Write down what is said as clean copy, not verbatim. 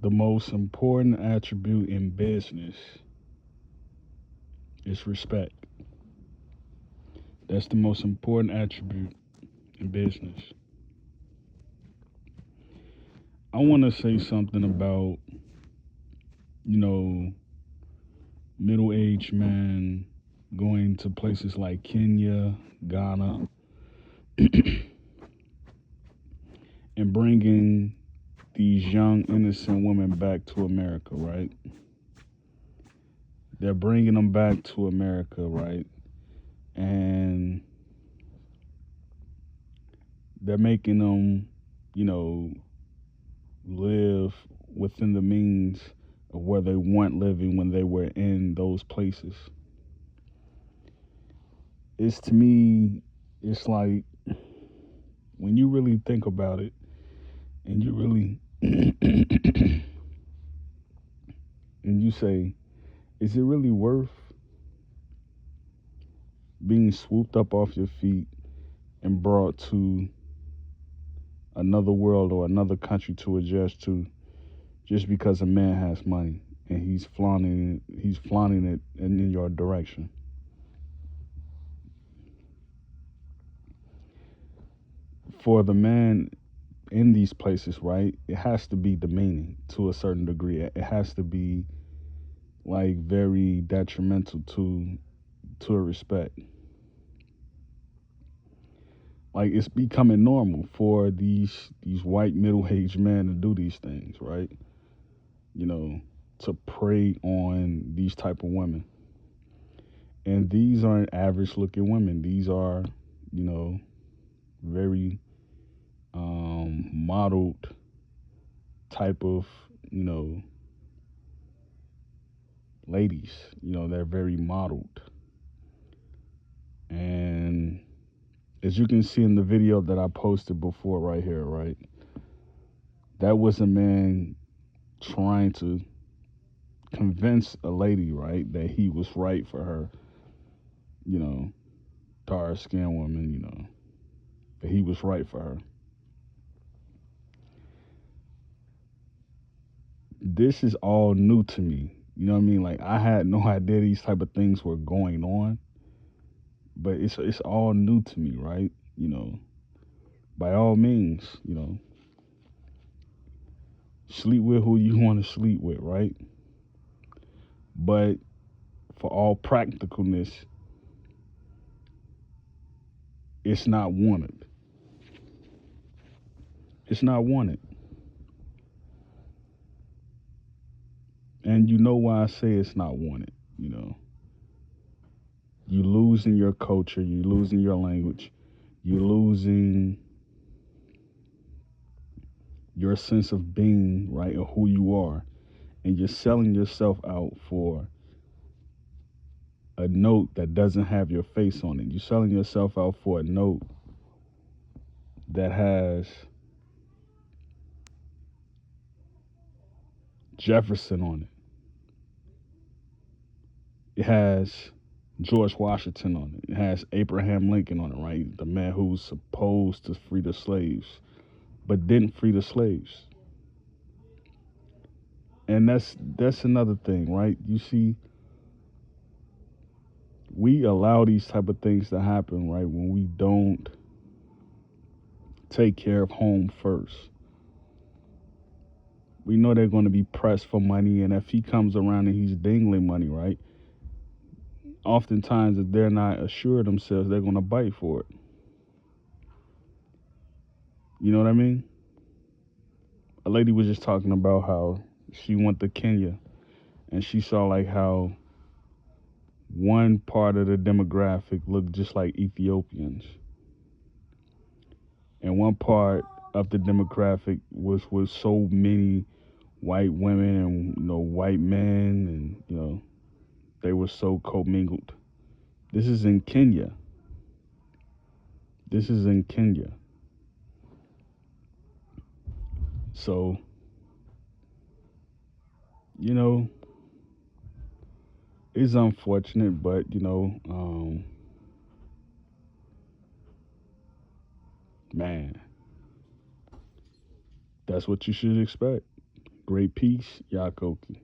the most important attribute in business is respect. That's the most important attribute in business. I want to say something about, you know, middle-aged men going to places like Kenya, Ghana, and bringing these young, innocent women back to America, right? They're bringing them back to America, right? And they're making them, you know, live within the means of where they weren't living when they were in those places. It's to me, it's like when you really think about it and you really and you say, is it really worth being swooped up off your feet and brought to another world or another country to adjust to just because a man has money and he's flaunting it in your direction? For the man in these places, right, it has to be demeaning to a certain degree. It has to be like very detrimental to a respect. Like it's becoming normal for these white middle-aged men to do these things, right? You know, to prey on these type of women. And these aren't average looking women. These are, you know, very modeled type of, you know, ladies. You know, they're very modeled. And as you can see in the video that I posted before right here, right? That was a man trying to convince a lady, right, that he was right for her, you know, dark skinned woman, you know, that he was right for her. This is all new to me. You know what I mean? Like I had no idea these type of things were going on, but it's all new to me, right? You know, by all means, you know, sleep with who you want to sleep with, right? But for all practicalness, it's not wanted. It's not wanted. And you know why I say it's not wanted, you know. You losing your culture, you losing your language, you losing your sense of being, right, or who you are, and you're selling yourself out for a note that doesn't have your face on it. You're selling yourself out for a note that has Jefferson on it. It has George Washington on it. It has Abraham Lincoln on it, right? The man who was supposed to free the slaves, but didn't free the slaves. And that's another thing, right? You see, we allow these type of things to happen, right? When we don't take care of home first. We know they're going to be pressed for money, and if he comes around and he's dingling money, right? Oftentimes, if they're not assured themselves, they're going to bite for it. You know what I mean? A lady was just talking about how she went to Kenya and she saw like how one part of the demographic looked just like Ethiopians, and one part of the demographic was with so many white women and white men, and they were so commingled. This is in Kenya. This is in Kenya. So you know it's unfortunate, but man, that's what you should expect. Great peace, Yakoki.